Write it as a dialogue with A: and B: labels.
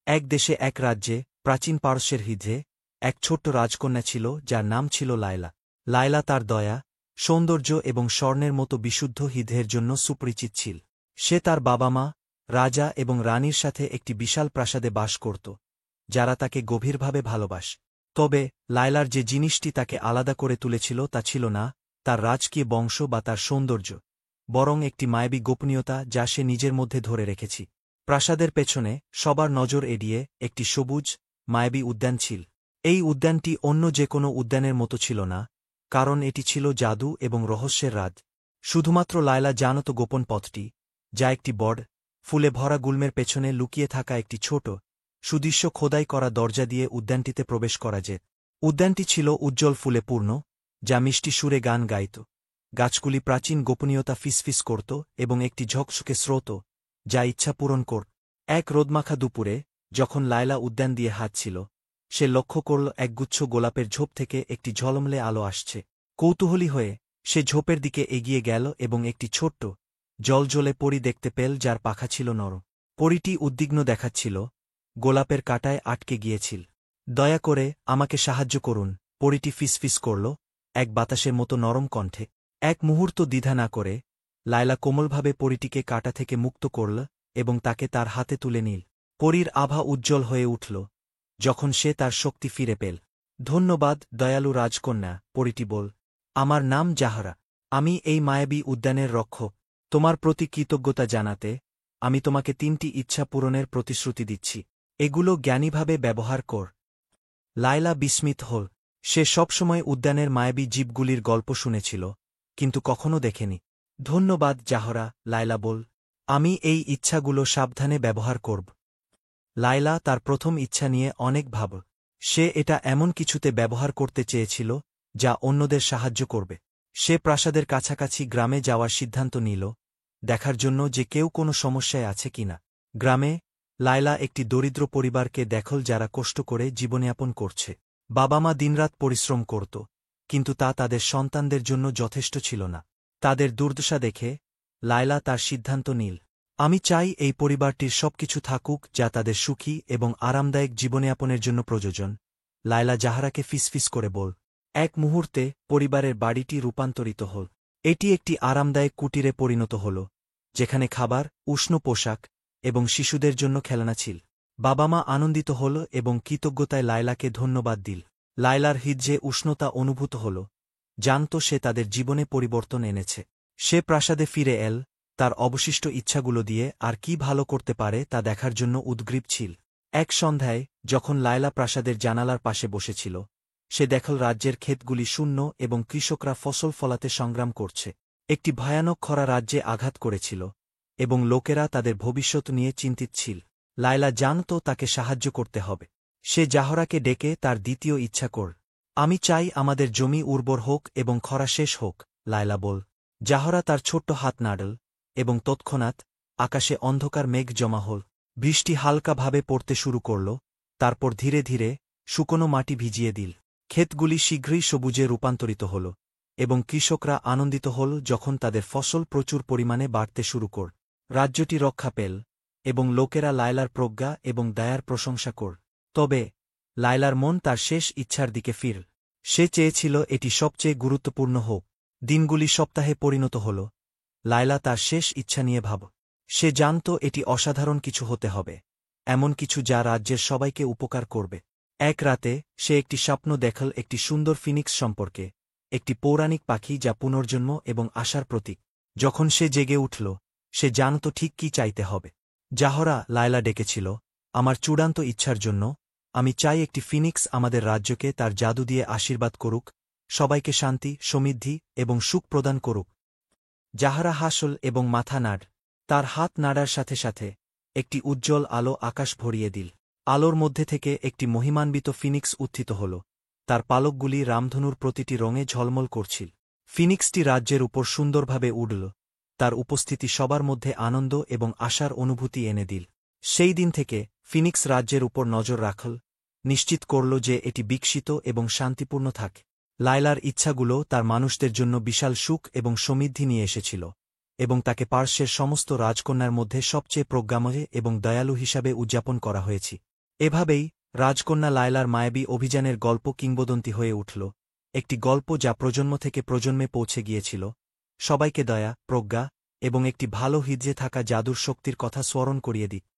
A: এক দেশে এক রাজ্যে প্রাচীন পারস্যের হৃদে এক ছোট্ট রাজকন্যা ছিল যার নাম ছিল লায়লা। লায়লা তার দয়া, সৌন্দর্য এবং স্বর্ণের মতো বিশুদ্ধ হৃদয়ের জন্য সুপরিচিত ছিল। সে তার বাবা মা, রাজা এবং রানীর সাথে একটি বিশাল প্রাসাদে বাস করত, যারা তাকে গভীরভাবে ভালোবাস। তবে লায়লার যে জিনিসটি তাকে আলাদা করে তুলেছিল তা ছিল না তার রাজকীয় বংশ বা তার সৌন্দর্য, বরং একটি মায়াবী গোপনীয়তা যা সে নিজের মধ্যে ধরে রেখেছি। প্রাসাদের পেছনে সবার নজর এড়িয়ে একটি সবুজ, মায়াবী উদ্যান ছিল। এই উদ্যানটি অন্য যে কোনো উদ্যানের মতো ছিল না, কারণ এটি ছিল জাদু এবং রহস্যের রাজ। শুধুমাত্র লায়লা জানত গোপন পথটি, যা একটি বড়, ফুলে ভরা গুল্মের পেছনে লুকিয়ে থাকা একটি ছোট, সুদৃশ্য খোদাই করা দরজা দিয়ে উদ্যানটিতে প্রবেশ করা যেত। উদ্যানটি ছিল উজ্জ্বল ফুলে পূর্ণ, যা মিষ্টি সুরে গান গাইত। গাছগুলি প্রাচীন গোপনীয়তা ফিসফিস করত এবং একটি ঝকঝকে স্রোত, যা ইচ্ছা পূরণ করত। এক রোদমাখা দুপুরে, যখন লায়লা উদ্যান দিয়ে হাঁটছিল, সে লক্ষ্য করল একগুচ্ছ গোলাপের ঝোপ থেকে একটি ঝলমলে আলো আসছে। কৌতূহলী হয়ে সে ঝোপের দিকে এগিয়ে গেল এবং একটি ছোট্ট, জলজলে পরী দেখতে পেল যার পাখা ছিল নরম। পরীটি উদ্বিগ্ন দেখাচ্ছিল, গোলাপের কাঁটায় আটকে গিয়েছিল। দয়া করে আমাকে সাহায্য করুন, পরীটি ফিসফিস করল, এক বাতাসের মতো নরম কণ্ঠে। এক মুহূর্ত দ্বিধা না করে লায়লা কোমলভাবে পরীটিকে কাঁটা থেকে মুক্ত করল এবং তাকে তার হাতে তুলে নিল। পরীর আভা উজ্জ্বল হয়ে উঠল যখন সে তার শক্তি ফিরে পেল। ধন্যবাদ দয়ালু রাজকন্যা, পরীটি বল। আমার নাম জাহরা। আমি এই মায়াবী উদ্যানের রক্ষক। তোমার প্রতি কৃতজ্ঞতা জানাতে আমি তোমাকে 3টি ইচ্ছা পূরণের প্রতিশ্রুতি দিচ্ছি। এগুলো জ্ঞানীভাবে ব্যবহার কর। লায়লা বিস্মিত হল। সে সবসময় উদ্যানের মায়াবী জীবগুলির গল্প শুনেছিল, কিন্তু কখনো দেখেনি। ধন্যবাদ জাহরা, লায়লা বল। আমি এই ইচ্ছাগুলো সাবধানে ব্যবহার করব। লায়লা তার প্রথম ইচ্ছা নিয়ে অনেক ভাব। সে এটা এমন কিছুতে ব্যবহার করতে চেয়েছিল যা অন্যদের সাহায্য করবে। সে প্রাসাদের কাছাকাছি গ্রামে যাওয়ার সিদ্ধান্ত নিল, দেখার জন্য যে কেউ কোনো সমস্যায় আছে কিনা। গ্রামে লায়লা একটি দরিদ্র পরিবারকে দেখল যারা কষ্ট করে জীবনযাপন করছে। বাবা মা দিনরাত পরিশ্রম করত, কিন্তু তা তাদের সন্তানদের জন্য যথেষ্ট ছিল না। তাদের দুর্দশা দেখে লায়লা তার সিদ্ধান্ত নিল, আমি চাই এই পরিবারটির সবকিছু থাকুক যা তাদের সুখী এবং আরামদায়ক জীবনযাপনের জন্য প্রয়োজন। লায়লা জাহরাকে ফিসফিস করে বল। এক মুহূর্তে পরিবারের বাড়িটি রূপান্তরিত হল। এটি একটি আরামদায়ক কুটিরে পরিণত হল, যেখানে খাবার, উষ্ণ পোশাক এবং শিশুদের জন্য খেলনা ছিল। বাবা মা আনন্দিত হল এবং কৃতজ্ঞতায় লায়লাকে ধন্যবাদ দিল। লায়লার হৃদয়ে উষ্ণতা অনুভূত হল, জানত সে তাদের জীবনে পরিবর্তন এনেছে। সে প্রাসাদে ফিরে এল, তার অবশিষ্ট ইচ্ছাগুলো দিয়ে আর কি ভালো করতে পারে তা দেখার জন্য উদ্গ্রীব ছিল। এক সন্ধ্যায় যখন লায়লা প্রাসাদের জানালার পাশে বসেছিল, সে দেখল রাজ্যের ক্ষেতগুলি শূন্য এবং কৃষকরা ফসল ফলাতে সংগ্রাম করছে। একটি ভয়ানক খরা রাজ্যে আঘাত করেছিল এবং লোকেরা তাদের ভবিষ্যৎ নিয়ে চিন্তিত ছিল। লায়লা জানত তাকে সাহায্য করতে হবে। সে জাহরাকে ডেকে তার দ্বিতীয় ইচ্ছা কর। আমি চাই আমাদের জমি উর্বর হোক এবং খরা শেষ হোক, লায়লা বল। জাহরা তার ছোট্ট হাত নাড়ল এবং তৎক্ষণাৎ আকাশে অন্ধকার মেঘ জমা হল। বৃষ্টি হালকাভাবে পড়তে শুরু করল, তারপর ধীরে ধীরে শুকনো মাটি ভিজিয়ে দিল। ক্ষেতগুলি শীঘ্রই সবুজে রূপান্তরিত হল এবং কৃষকরা আনন্দিত হল যখন তাদের ফসল প্রচুর পরিমাণে বাড়তে শুরু কর। রাজ্যটি রক্ষা পেল এবং লোকেরা লায়লার প্রজ্ঞা এবং দয়ার প্রশংসা কর। তবে লায়লার মন তার শেষ ইচ্ছার দিকে ফিরল। সে চেয়েছিল এটি সবচেয়ে গুরুত্বপূর্ণ হোক। দিনগুলি সপ্তাহে পরিণত হল। লায়লা তার শেষ ইচ্ছা নিয়ে ভাব। সে জানত এটি অসাধারণ কিছু হতে হবে, এমন কিছু যা রাজ্যের সবাইকে উপকার করবে। এক রাতে সে একটি স্বপ্ন দেখল একটি সুন্দর ফিনিক্স সম্পর্কে, একটি পৌরাণিক পাখি যা পুনর্জন্ম এবং আশার প্রতীক। যখন সে জেগে উঠল, সে জানত ঠিক কি চাইতে হবে। জাহরা, লায়লা ডেকেছিল, আমার চূড়ান্ত ইচ্ছার জন্য আমি চাই একটি ফিনিক্স আমাদের রাজ্যকে তার জাদু দিয়ে আশীর্বাদ করুক, সবাইকে শান্তি, সমৃদ্ধি এবং সুখ প্রদান করুক। জাহরা হাসল এবং মাথা নাড়। তার হাত নাড়ার সাথে সাথে একটি উজ্জ্বল আলো আকাশ ভরিয়ে দিল। আলোর মধ্যে থেকে একটি মহিমান্বিত ফিনিক্স উত্থিত হল। তার পালকগুলি রামধনুর প্রতিটি রঙে ঝলমল করছিল। ফিনিক্সটি রাজ্যের উপর সুন্দরভাবে উড়ল। তার উপস্থিতি সবার মধ্যে আনন্দ এবং আশার অনুভূতি এনে দিল। সেই দিন থেকে ফিনিক্স রাজ্যের উপর নজর রাখল, নিশ্চিত করল যে এটি বিকশিত এবং শান্তিপূর্ণ থাকে। লায়লার ইচ্ছাগুলো তার মানুষদের জন্য বিশাল সুখ এবং সমৃদ্ধি নিয়ে এসেছিল এবং তাকে পার্শ্বের সমস্ত রাজকন্যার মধ্যে সবচেয়ে প্রজ্ঞাময় এবং দয়ালু হিসাবে উদযাপন করা হয়েছে। এভাবেই রাজকন্যা লায়লার মায়াবী অভিযানের গল্প কিংবদন্তি হয়ে উঠল, একটি গল্প যা প্রজন্ম থেকে প্রজন্মে পৌঁছে গিয়েছিল, সবাইকে দয়া, প্রজ্ঞা এবং একটি ভালো হৃদয়ে থাকা জাদুর শক্তির কথা স্মরণ করিয়ে দিত।